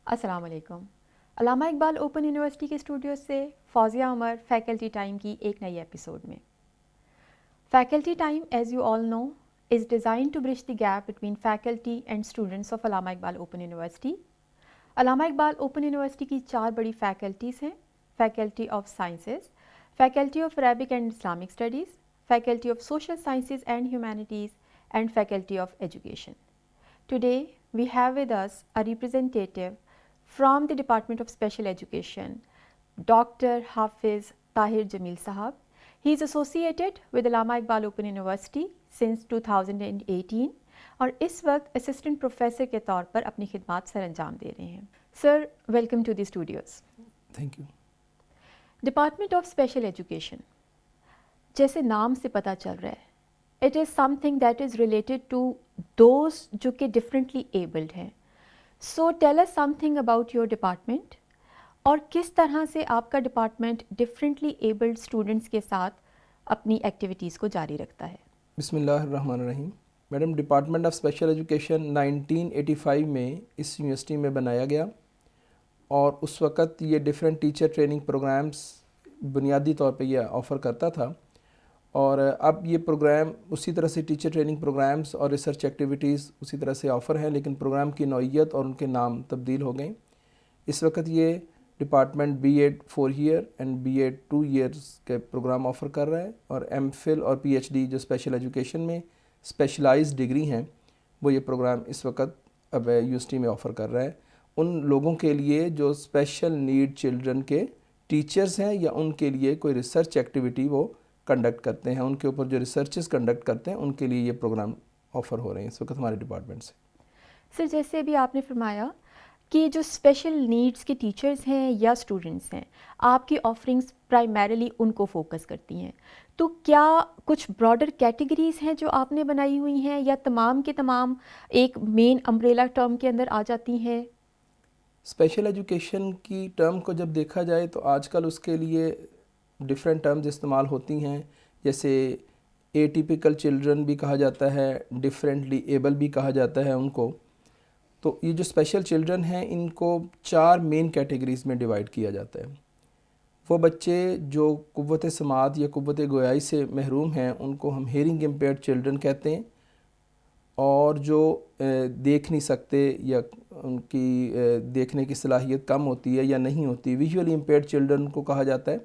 السلام علیکم. علامہ Iqbal open university کے اسٹوڈیو سے فوزیہ عمر فیکلٹی ٹائم کی ایک نئی ایپیسوڈ میں. Faculty time as you all know is design to bridge the gap between faculty and students of Allama Iqbal open university. Allama Iqbal open university کی 4 بڑی فیکلٹیز ہیں: faculty of sciences, faculty of Arabic and Islamic studies, faculty of social sciences and humanities and faculty of education. Today we have with us a representative from the Department of Special Education, Dr. Hafiz Tahir Jamil Sahab. He is associated with Allama Iqbal Open University since 2018 اور اس وقت assistant professor کے طور پر اپنی خدمات سر انجام دے رہے ہیں. Sir welcome to the studios. Thank you. Department of special education, جیسے نام سے پتہ چل رہا ہے، it is something that is related to those جو کہ differently abled ہیں. So tell us something about your department اور کس طرح سے آپ کا ڈپارٹمنٹ differently abled students کے ساتھ اپنی ایکٹیویٹیز کو جاری رکھتا ہے. بسم اللہ الرحمن الرحیم. Madam, department of special education 1985 میں اس یونیورسٹی میں بنایا گیا اور اس وقت یہ ڈیفرنٹ ٹیچر ٹریننگ پروگرامز بنیادی طور پہ یہ آفر کرتا تھا، اور اب یہ پروگرام اسی طرح سے ٹیچر ٹریننگ پروگرامز اور ریسرچ ایکٹیویٹیز اسی طرح سے آفر ہیں، لیکن پروگرام کی نوعیت اور ان کے نام تبدیل ہو گئیں. اس وقت یہ department B Ed 4 year and B Ed 2 years کے پروگرام آفر کر رہا ہے، اور ایم فل اور پی ایچ ڈی جو اسپیشل ایجوکیشن میں اسپیشلائز ڈگری ہیں وہ یہ پروگرام اس وقت اب یونیورسٹی میں آفر کر رہا ہے ان لوگوں کے لیے جو اسپیشل نیڈ چلڈرن کے ٹیچرز ہیں یا ان کے لیے کوئی ریسرچ ایکٹیویٹی وہ کنڈکٹ کرتے ہیں، ان کے اوپر جو ریسرچز کنڈکٹ کرتے ہیں ان کے لیے یہ پروگرام آفر ہو رہے ہیں اس وقت ہمارے ڈپارٹمنٹ سے. سر جیسے ابھی آپ نے فرمایا کہ جو اسپیشل نیڈس کے ٹیچرز ہیں یا اسٹوڈنٹس ہیں، آپ کی آفرنگس پرائمریلی ان کو فوکس کرتی ہیں، تو کیا کچھ براڈر کیٹیگریز ہیں جو آپ نے بنائی ہوئی ہیں یا تمام کے تمام ایک مین امبریلا ٹرم کے اندر آ جاتی ہیں؟ اسپیشل ایجوکیشن کی ٹرم کو جب دیکھا جائے تو آج کل اس کے لیے ڈفرینٹ ٹرمز استعمال ہوتی ہیں، جیسے اے ٹیپیکل چلڈرن بھی کہا جاتا ہے، ڈفرینٹلی ایبل بھی کہا جاتا ہے ان کو. تو یہ جو اسپیشل چلڈرن ہیں ان کو 4 مین کیٹیگریز میں ڈیوائڈ کیا جاتا ہے. وہ بچے جو قوت سماعت یا قوت گویائی سے محروم ہیں ان کو ہم ہیئرنگ امپیئرڈ چلڈرن کہتے ہیں، اور جو دیکھ نہیں سکتے یا ان کی دیکھنے کی صلاحیت کم ہوتی ہے یا نہیں ہوتی، ویژولی امپیئرڈ چلڈرن کو کہا جاتا ہے.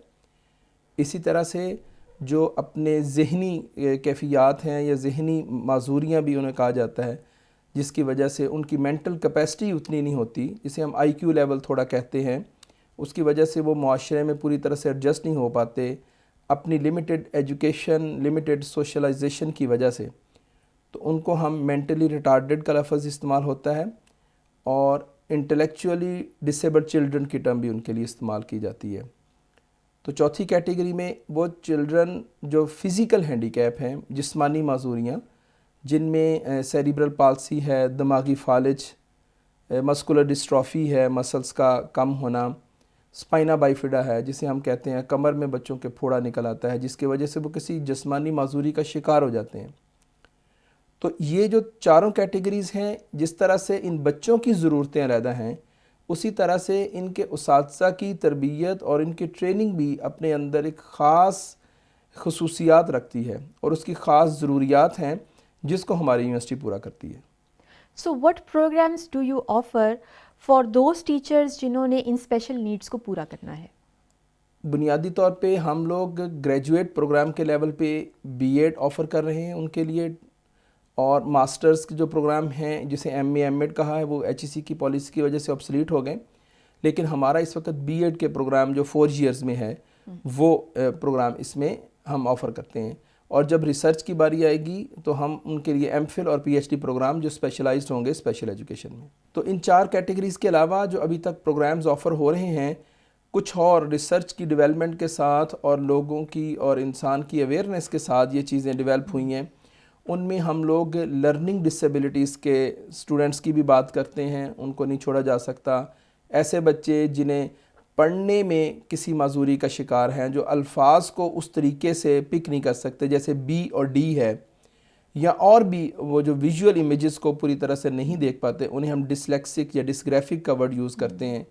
اسی طرح سے جو اپنے ذہنی کیفیات ہیں یا ذہنی معذوریاں بھی انہیں کہا جاتا ہے، جس کی وجہ سے ان کی مینٹل کیپیسٹی اتنی نہیں ہوتی، جسے ہم آئی کیو لیول تھوڑا کہتے ہیں، اس کی وجہ سے وہ معاشرے میں پوری طرح سے ایڈجسٹ نہیں ہو پاتے اپنی لمیٹڈ ایجوکیشن، لمیٹڈ سوشلائزیشن کی وجہ سے. تو ان کو ہم مینٹلی ریٹارڈڈ کا لفظ استعمال ہوتا ہے، اور انٹلیکچولی ڈسیبلڈ چلڈرن کی ٹرم بھی ان کے لیے استعمال کی جاتی ہے. تو چوتھی کیٹیگری میں وہ چلڈرن جو فزیکل ہینڈی کیپ ہیں، جسمانی معذوریاں، جن میں سیریبرل پالسی ہے، دماغی فالج، مسکولر ڈسٹرافی ہے، مسلز کا کم ہونا، اسپائنا بائیفیڈا ہے جسے ہم کہتے ہیں کمر میں بچوں کے پھوڑا نکل آتا ہے جس کی وجہ سے وہ کسی جسمانی معذوری کا شکار ہو جاتے ہیں. تو یہ جو 4 کیٹیگریز ہیں، جس طرح سے ان بچوں کی ضرورتیں علیحدہ ہیں، اسی طرح سے ان کے اساتذہ کی تربیت اور ان کی ٹریننگ بھی اپنے اندر ایک خاص خصوصیات رکھتی ہے اور اس کی خاص ضروریات ہیں جس کو ہماری یونیورسٹی پورا کرتی ہے. So what programmes do you offer for those teachers جنہوں نے ان اسپیشل نیڈس کو پورا کرنا ہے؟ بنیادی طور پہ ہم لوگ گریجویٹ پروگرام کے لیول پہ بی ایڈ آفر کر رہے ہیں ان کے لیے، اور ماسٹرز کے جو پروگرام ہیں جسے ایم اے ایم ایڈ کہا ہے وہ ایچ ای سی کی پالیسی کی وجہ سے آبسلیٹ ہو گئے، لیکن ہمارا اس وقت بی ایڈ کے پروگرام جو 4 ایئرز میں ہے وہ پروگرام اس میں ہم آفر کرتے ہیں. اور جب ریسرچ کی باری آئے گی تو ہم ان کے لیے ایم فل اور پی ایچ ڈی پروگرام جو اسپیشلائزڈ ہوں گے اسپیشل ایجوکیشن میں. تو ان 4 کیٹیگریز کے علاوہ جو ابھی تک پروگرامز آفر ہو رہے ہیں، کچھ اور ریسرچ کی ڈیولپمنٹ کے ساتھ اور لوگوں کی اور انسان کی اویئرنیس کے ساتھ یہ چیزیں ڈیولپ ہوئی ہیں. ان میں ہم لوگ لرننگ ڈسیبلٹیز کے اسٹوڈنٹس کی بھی بات کرتے ہیں، ان کو نہیں چھوڑا جا سکتا. ایسے بچے جنہیں پڑھنے میں کسی معذوری کا شکار ہیں، جو الفاظ کو اس طریقے سے پک نہیں کر سکتے، جیسے بی اور ڈی ہے، یا اور بھی وہ جو ویژول امیجز کو پوری طرح سے نہیں دیکھ پاتے, انہیں ہم ڈسلیکسک یا ڈسگرافک کا ورڈ یوز کرتے ہیں,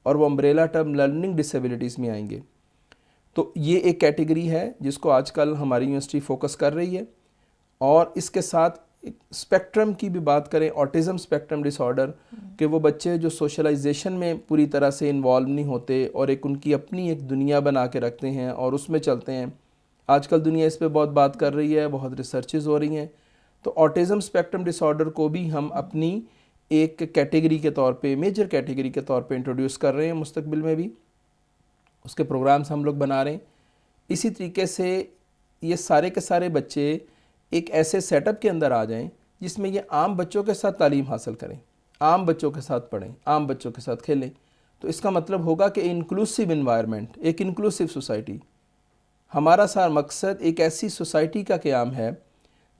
اور وہ امبریلا ٹرم لرننگ ڈسیبلٹیز میں آئیں گے. تو یہ ایک کیٹیگری ہے جس کو آج کل ہماری یونیورسٹی فوکس کر رہی ہے. اور اس کے ساتھ اسپیکٹرم کی بھی بات کریں, آٹزم اسپیکٹرم ڈس آرڈر, کہ وہ بچے جو سوشلائزیشن میں پوری طرح سے انوالو نہیں ہوتے اور ایک ان کی اپنی ایک دنیا بنا کے رکھتے ہیں اور اس میں چلتے ہیں. آج کل دنیا اس پہ بہت بات کر رہی ہے, بہت ریسرچز ہو رہی ہیں. تو آٹزم اسپیکٹرم ڈس آرڈر کو بھی ہم اپنی ایک کیٹیگری کے طور پہ, میجر کیٹیگری کے طور پہ انٹروڈیوس کر رہے ہیں مستقبل میں بھی. اس کے پروگرامز ہم لوگ بنا رہے ہیں. اسی طریقے سے یہ سارے کے سارے بچے ایک ایسے سیٹ اپ کے اندر آ جائیں جس میں یہ عام بچوں کے ساتھ تعلیم حاصل کریں, عام بچوں کے ساتھ پڑھیں, عام بچوں کے ساتھ کھیلیں. تو اس کا مطلب ہوگا کہ انکلوسیو انوائرمنٹ, ایک انکلوسیو سوسائٹی. ہمارا سارا مقصد ایک ایسی سوسائٹی کا قیام ہے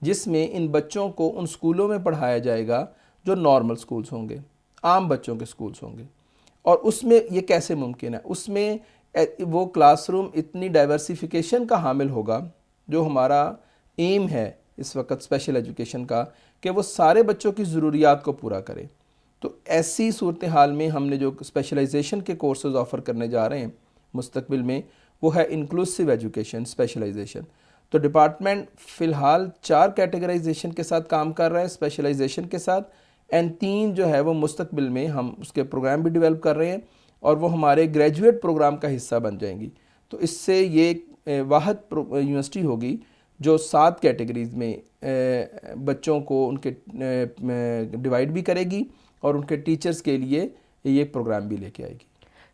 جس میں ان بچوں کو ان سکولوں میں پڑھایا جائے گا جو نارمل سکولز ہوں گے, عام بچوں کے سکولز ہوں گے. اور اس میں یہ کیسے ممکن ہے؟ اس میں وہ کلاس روم اتنی ڈائیورسیفیکیشن کا حامل ہوگا, جو ہمارا ایم ہے اس وقت اسپیشل ایجوکیشن کا, کہ وہ سارے بچوں کی ضروریات کو پورا کرے. تو ایسی صورتحال میں ہم نے جو اسپیشلائزیشن کے کورسز آفر کرنے جا رہے ہیں مستقبل میں, وہ ہے انکلوسیو ایجوکیشن اسپیشلائزیشن. تو ڈپارٹمنٹ فی الحال 4 کیٹیگرائزیشن کے ساتھ کام کر رہا ہے اسپیشلائزیشن کے ساتھ, اینڈ 3 جو ہے وہ مستقبل میں ہم اس کے پروگرام بھی ڈیولپ کر رہے ہیں اور وہ ہمارے گریجویٹ پروگرام کا حصہ بن جائیں گی. تو اس سے یہ واحد یونیورسٹی ہوگی جو 7 کیٹیگریز میں بچوں کو ان کے ڈیوائیڈ بھی کرے گی اور ان کے ٹیچرز کے لیے یہ پروگرام بھی لے کے آئے گی.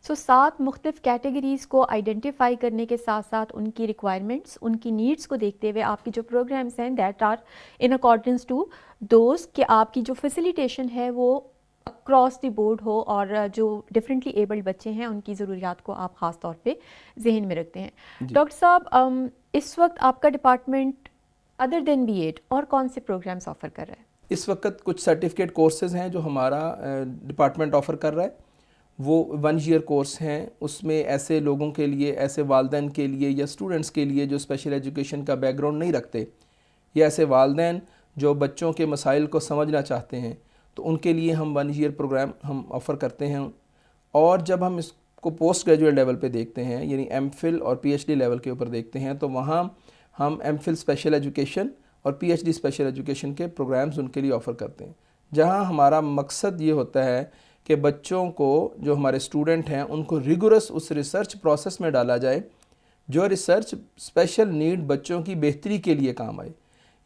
سو 7 مختلف کیٹیگریز کو آئیڈینٹیفائی کرنے کے ساتھ ساتھ ان کی ریکوائرمنٹس, ان کی نیڈس کو دیکھتے ہوئے آپ کی جو پروگرامس ہیں that are in accordance to those, کہ آپ کی جو فیسیلیٹیشن ہے وہ اکراس دی بورڈ ہو اور جو ڈفرینٹلی ایبلڈ بچے ہیں ان کی ضروریات کو آپ خاص طور پہ ذہن میں رکھتے ہیں. ڈاکٹر صاحب, اس وقت آپ کا department other than B Ed اور کون سے پروگرامس آفر کر رہا ہے؟ اس وقت کچھ سرٹیفکیٹ کورسز ہیں جو ہمارا ڈپارٹمنٹ آفر کر رہا ہے. وہ 1 ایئر کورس ہیں. اس میں ایسے لوگوں کے لیے, ایسے والدین کے لیے یا اسٹوڈنٹس کے لیے جو اسپیشل ایجوکیشن کا بیک گراؤنڈ نہیں رکھتے, یا ایسے والدین جو بچوں کے مسائل کو سمجھنا چاہتے ہیں, تو ان کے لیے ہم 1 ایئر پروگرام ہم آفر کرتے ہیں. اور جب ہم اس کو پوسٹ گریجویٹ لیول پہ دیکھتے ہیں, یعنی ایم فل اور پی ایچ ڈی لیول کے اوپر دیکھتے ہیں, تو وہاں ہم ایم فل اسپیشل ایجوکیشن اور P H D special education کے پروگرامز ان کے لیے آفر کرتے ہیں, جہاں ہمارا مقصد یہ ہوتا ہے کہ بچوں کو, جو ہمارے اسٹوڈنٹ ہیں, ان کو ریگورس اس ریسرچ پروسیس میں ڈالا جائے جو ریسرچ اسپیشل نیڈ بچوں کی بہتری کے لیے کام آئے.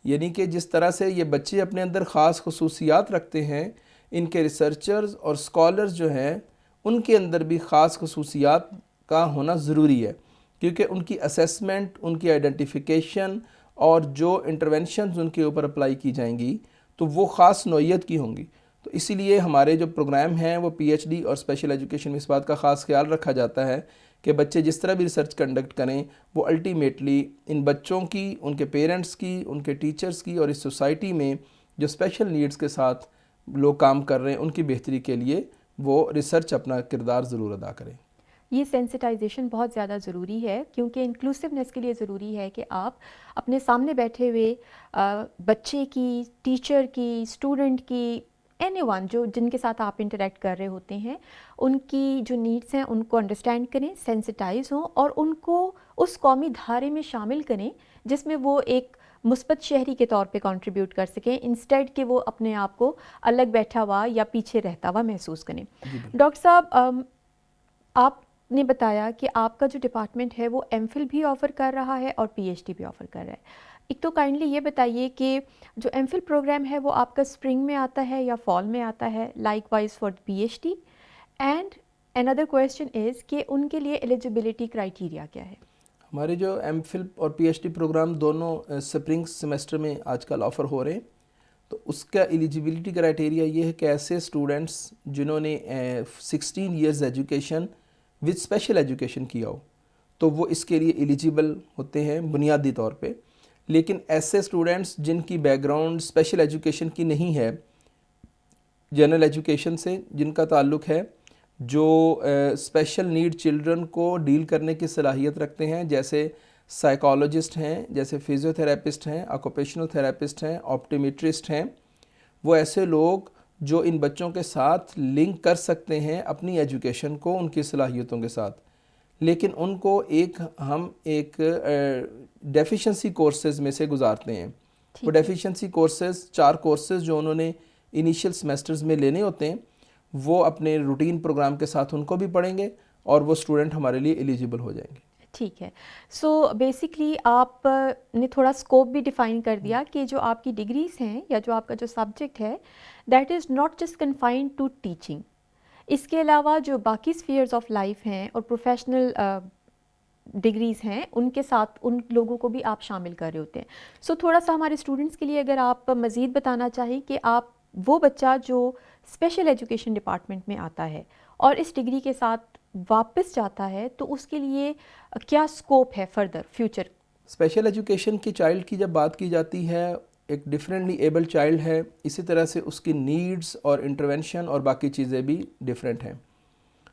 یعنی کہ جس طرح سے یہ بچے اپنے اندر خاص خصوصیات رکھتے ہیں, ان کے ریسرچرز اور اسکالرز جو ہیں ان کے اندر بھی خاص خصوصیات کا ہونا ضروری ہے, کیونکہ ان کی اسیسمنٹ, ان کی آئیڈینٹیفیکیشن اور جو انٹرونشنز ان کے اوپر اپلائی کی جائیں گی تو وہ خاص نوعیت کی ہوں گی. تو اسی لیے ہمارے جو پروگرام ہیں وہ پی ایچ ڈی اور اسپیشل ایجوکیشن میں اس بات کا خاص خیال رکھا جاتا ہے کہ بچے جس طرح بھی ریسرچ کنڈکٹ کریں وہ الٹیمیٹلی ان بچوں کی, ان کے پیرنٹس کی, ان کے ٹیچرز کی اور اس سوسائٹی میں جو اسپیشل نیڈز کے ساتھ لوگ کام کر رہے ہیں ان کی بہتری کے لیے وہ ریسرچ اپنا کردار ضرور ادا کریں. یہ سینسٹائزیشن بہت زیادہ ضروری ہے, کیونکہ انکلوسیونیس کے لیے ضروری ہے کہ آپ اپنے سامنے بیٹھے ہوئے بچے کی, ٹیچر کی, اسٹوڈنٹ کی, اینی ون جو جن کے ساتھ آپ انٹریکٹ کر رہے ہوتے ہیں, ان کی جو نیڈس ہیں ان کو انڈرسٹینڈ کریں, سینسٹائز ہوں اور ان کو اس قومی دھارے میں شامل کریں جس میں وہ ایک مثبت شہری کے طور پہ کنٹریبیوٹ کر سکیں, انسٹیڈ کہ وہ اپنے آپ کو الگ بیٹھا ہوا یا پیچھے رہتا ہوا محسوس کریں. ڈاکٹر صاحب, آپ نے بتایا کہ آپ کا جو ڈپارٹمنٹ ہے وہ ایم فل بھی آفر کر رہا ہے اور پی ایچ ڈی بھی آفر کر رہا ہے. ایک تو کائنڈلی یہ بتائیے کہ جو ایم فل پروگرام ہے وہ آپ کا اسپرنگ میں آتا ہے یا فال میں آتا ہے, likewise for P H D, and another question is کہ ان کے لیے ایلیجیبلٹی کرائیٹیریا کیا ہے؟ ہمارے جو ایم فل اور پی ایچ ڈی پروگرام دونوں اسپرنگ سیمسٹر میں آج کل آفر ہو رہے ہیں. تو اس کا ایلیجیبلٹی کرائیٹیریا یہ ہے کہ ایسے اسٹوڈنٹس جنہوں نے 16 years education with special education کیا ہو تو وہ اس کے لیے ایلیجیبل ہوتے ہیں بنیادی طور پہ. لیکن ایسے اسٹوڈنٹس جن کی بیک گراؤنڈ اسپیشل ایجوکیشن کی نہیں ہے, جنرل ایجوکیشن سے جن کا تعلق ہے, جو اسپیشل نیڈ چلڈرن کو ڈیل کرنے کی صلاحیت رکھتے ہیں, جیسے سائیکالوجسٹ ہیں, جیسے فزیو تھراپسٹ ہیں, آکوپیشنل تھراپسٹ ہیں, آپٹیمیٹرسٹ ہیں. وہ ایسے لوگ جو ان بچوں کے ساتھ لنک کر سکتے ہیں اپنی ایجوکیشن کو ان کی صلاحیتوں کے ساتھ, لیکن ان کو ہم ایک ڈیفیشنسی کورسز میں سے گزارتے ہیں. وہ ڈیفیشنسی کورسز 4 کورسز جو انہوں نے انیشیل سمیسٹرز میں لینے ہوتے ہیں, وہ اپنے روٹین پروگرام کے ساتھ ان کو بھی پڑھیں گے اور وہ اسٹوڈنٹ ہمارے لیے ایلیجیبل ہو جائیں گے. ٹھیک ہے. سو بیسکلی آپ نے تھوڑا اسکوپ بھی ڈیفائن کر دیا کہ جو آپ کی ڈگریز ہیں یا جو آپ کا جو سبجیکٹ ہے that is not just confined to teaching. اس کے علاوہ جو باقی اسفیئرز آف لائف ہیں اور پروفیشنل ڈگریز ہیں ان کے ساتھ ان لوگوں کو بھی آپ شامل کر رہے ہوتے ہیں. سو تھوڑا سا ہمارے اسٹوڈنٹس کے لیے اگر آپ مزید بتانا چاہیں کہ آپ وہ بچہ جو اسپیشل ایجوکیشن ڈپارٹمنٹ میں آتا ہے اور اس ڈگری کے ساتھ واپس جاتا ہے تو اس کے لیے کیا اسکوپ ہے فردر فیوچر. اسپیشل ایجوکیشن کی چائلڈ کی جب بات کی جاتی ہے, ایک ڈفرینٹلی ایبل چائلڈ ہے, اسی طرح سے اس کی نیڈز اور انٹرونشن اور باقی چیزیں بھی ڈفرینٹ ہیں.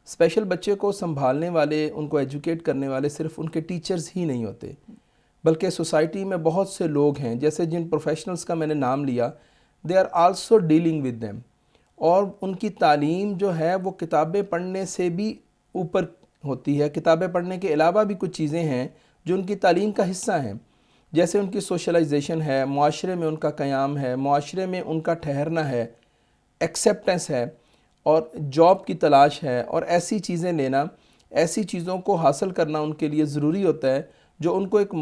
اسپیشل بچے کو سنبھالنے والے, ان کو ایجوکیٹ کرنے والے صرف ان کے ٹیچرز ہی نہیں ہوتے, بلکہ سوسائٹی میں بہت سے لوگ ہیں, جیسے جن پروفیشنلز کا میں نے نام لیا, they are also dealing with them. اور ان کی تعلیم جو ہے وہ کتابیں پڑھنے سے بھی اوپر ہوتی ہے. کتابیں پڑھنے کے علاوہ بھی کچھ چیزیں ہیں جو ان کی تعلیم کا حصہ ہیں, جیسے ان کی سوشلائزیشن ہے, معاشرے میں ان کا قیام ہے, معاشرے میں ان کا ٹھہرنا ہے, ایکسیپٹنس ہے, اور جاب کی تلاش ہے, اور ایسی چیزیں لینا, ایسی چیزوں کو حاصل کرنا ان کے لیے ضروری ہوتا ہے جو ان کو ایک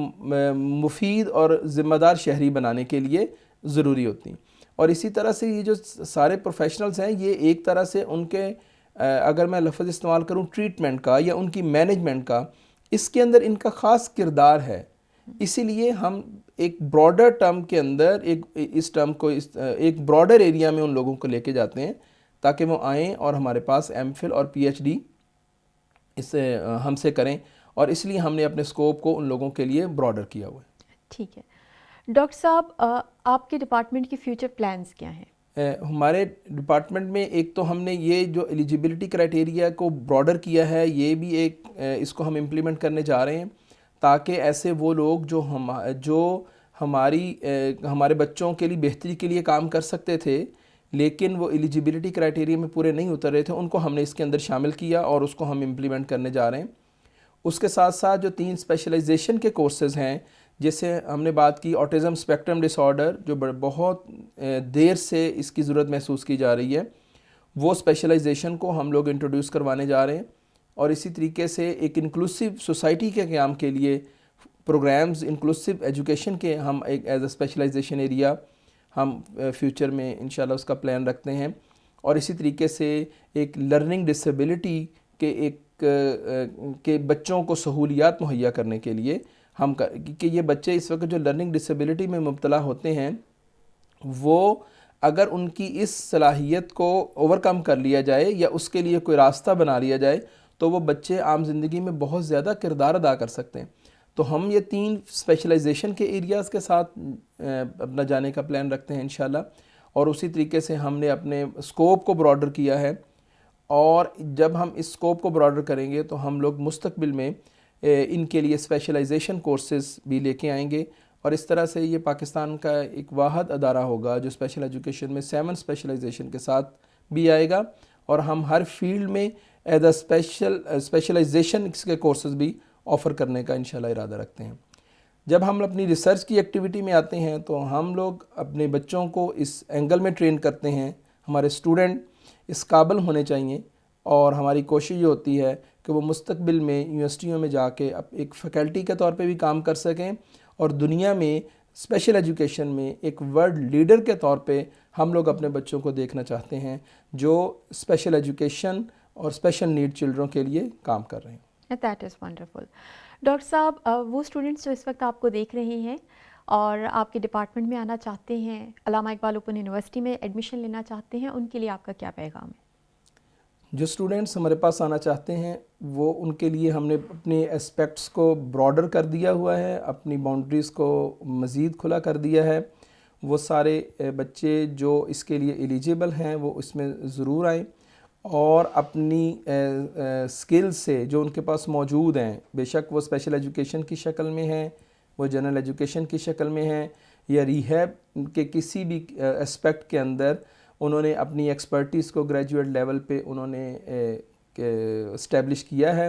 مفید اور ذمہ دار شہری بنانے کے لیے ضروری ہوتی ہیں. اور اسی طرح سے یہ جو سارے پروفیشنلز ہیں یہ ایک طرح سے ان کے, اگر میں لفظ استعمال کروں ٹریٹمنٹ کا یا ان کی مینجمنٹ کا, اس کے اندر ان کا خاص کردار ہے. اسی لیے ہم ایک براڈر ٹرم کے اندر اس ٹرم کو ایک براڈر ایریا میں ان لوگوں کو لے کے جاتے ہیں تاکہ وہ آئیں اور ہمارے پاس ایم فل اور پی ایچ ڈی اس سے ہم سے کریں, اور اس لیے ہم نے اپنے اسکوپ کو ان لوگوں کے لیے براڈر کیا ہوا ہے. ٹھیک ہے. ڈاکٹر صاحب آپ کے ڈپارٹمنٹ کی فیوچر پلانز کیا ہیں؟ ہمارے ڈپارٹمنٹ میں ایک تو ہم نے یہ جو ایلیجیبلٹی کرائٹیریا کو براڈر کیا ہے, یہ بھی ایک اس کو ہم امپلیمنٹ کرنے جا رہے ہیں تاکہ ایسے وہ لوگ جو ہمارے بچوں کے لیے بہتری کے لیے کام کر سکتے تھے لیکن وہ ایلیجیبلٹی کرائٹیریا میں پورے نہیں اتر رہے تھے, ان کو ہم نے اس کے اندر شامل کیا اور اس کو ہم امپلیمنٹ کرنے جا رہے ہیں. اس کے ساتھ ساتھ جو 3 اسپیشلائزیشن کے کورسز ہیں, جیسے ہم نے بات کی آٹزم اسپیکٹرم ڈس آرڈر, جو بہت دیر سے اس کی ضرورت محسوس کی جا رہی ہے, وہ اسپیشلائزیشن کو ہم لوگ انٹروڈیوس کروانے جا رہے ہیں. اور اسی طریقے سے ایک انکلوسیو سوسائٹی کے قیام کے لیے پروگرامز, انکلوسیو ایجوکیشن کے ہم ایک ایز اے اسپیشلائزیشن ایریا ہم فیوچر میں انشاءاللہ اس کا پلان رکھتے ہیں. اور اسی طریقے سے ایک لرننگ ڈسیبلٹی کے بچوں کو سہولیات مہیا کرنے کے لیے کہ یہ بچے اس وقت جو لرننگ ڈسیبلٹی میں مبتلا ہوتے ہیں, وہ اگر ان کی اس صلاحیت کو اوورکم کر لیا جائے یا اس کے لیے کوئی راستہ بنا لیا جائے تو وہ بچے عام زندگی میں بہت زیادہ کردار ادا کر سکتے ہیں. تو ہم یہ 3 اسپیشلائزیشن کے ایریاز کے ساتھ اپنا جانے کا پلان رکھتے ہیں انشاءاللہ. اور اسی طریقے سے ہم نے اپنے اسکوپ کو براڈر کیا ہے, اور جب ہم اس اسکوپ کو براڈر کریں گے تو ہم لوگ مستقبل میں ان کے لیے اسپیشلائزیشن کورسز بھی لے کے آئیں گے. اور اس طرح سے یہ پاکستان کا ایک واحد ادارہ ہوگا جو اسپیشل ایجوکیشن میں 7 اسپیشلائزیشن کے ساتھ بھی آئے گا, اور ہم ہر فیلڈ میں ایز اے اسپیشلائزیشن کے کورسز بھی آفر کرنے کا انشاءاللہ ارادہ رکھتے ہیں. جب ہم اپنی ریسرچ کی ایکٹیویٹی میں آتے ہیں تو ہم لوگ اپنے بچوں کو اس اینگل میں ٹرین کرتے ہیں, ہمارے اسٹوڈنٹ اس قابل ہونے چاہیے, اور ہماری کوشش یہ ہوتی ہے کہ وہ مستقبل میں یونیورسٹیوں میں جا کے ایک فیکلٹی کے طور پہ بھی کام کر سکیں, اور دنیا میں اسپیشل ایجوکیشن میں ایک ورلڈ لیڈر کے طور پہ ہم لوگ اپنے بچوں کو دیکھنا چاہتے ہیں جو اسپیشل ایجوکیشن اور اسپیشل نیڈ چلڈروں کے لیے کام کر رہے ہیں. That is wonderful. ڈاکٹر صاحب وہ اسٹوڈنٹس جو اس وقت آپ کو دیکھ رہے ہیں اور آپ کے ڈپارٹمنٹ میں آنا چاہتے ہیں, علامہ اقبال اوپن یونیورسٹی میں ایڈمیشن لینا چاہتے ہیں, ان کے لیے آپ کا کیا پیغام ہے؟ جو اسٹوڈنٹس ہمارے پاس آنا چاہتے ہیں وہ ان کے لیے ہم نے اپنے اسپیکٹس کو براڈر کر دیا ہوا ہے, اپنی باؤنڈریز کو مزید کھلا کر دیا ہے. وہ سارے بچے جو اس کے لیے ایلیجیبل ہیں وہ اس میں ضرور آئیں, اور اپنی سکل سے جو ان کے پاس موجود ہیں، بے شک وہ اسپیشل ایجوکیشن کی شکل میں ہیں، وہ جنرل ایجوکیشن کی شکل میں ہیں، یا ریہیب کے کسی بھی اسپیکٹ کے اندر انہوں نے اپنی ایکسپرٹیز کو گریجویٹ لیول پہ انہوں نے اسٹیبلش کیا ہے،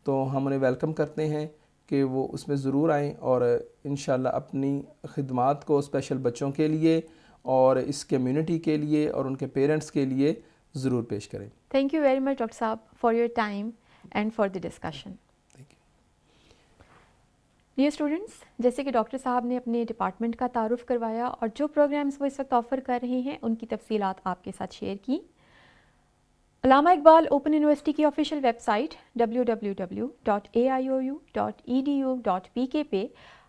تو ہم انہیں ویلکم کرتے ہیں کہ وہ اس میں ضرور آئیں اور انشاءاللہ اپنی خدمات کو اسپیشل بچوں کے لیے اور اس کمیونٹی کے لیے اور ان کے پیرنٹس کے لیے ضرور پیش کریں. Thank you very much doctor صاحب for your time and for the discussion. Dear students, جیسے کہ ڈاکٹر صاحب نے اپنے ڈپارٹمنٹ کا تعارف کروایا اور جو پروگرامز وہ اس وقت آفر کر رہے ہیں ان کی تفصیلات آپ کے ساتھ شیئر کی. علامہ اقبال اوپن یونیورسٹی کی آفیشیل ویب سائٹ www.aiou.edu.pk پہ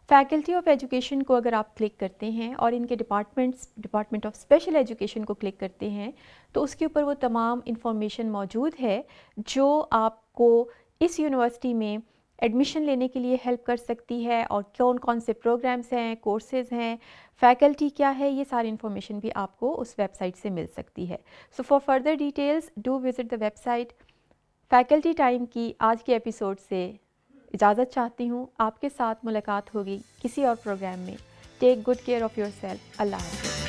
فیکلٹی آف ایجوکیشن کو اگر آپ کلک کرتے ہیں اور ان کے ڈپارٹمنٹ آف اسپیشل ایجوکیشن کو کلک کرتے ہیں تو اس کے اوپر وہ تمام انفارمیشن موجود ہے جو آپ کو اس یونیورسٹی میں ایڈمیشن لینے کے لیے ہیلپ کر سکتی ہے، اور کون کون سے پروگرامز ہیں، کورسز ہیں، فیکلٹی کیا ہے، یہ ساری انفارمیشن بھی آپ کو اس ویب سائٹ سے مل سکتی ہے. So for further details do visit the website. Faculty time کی آج کے ایپیسوڈ سے اجازت چاہتی ہوں. آپ کے ساتھ ملاقات ہوگی کسی اور پروگرام میں. Take good care of yourself. اللہ حافظ.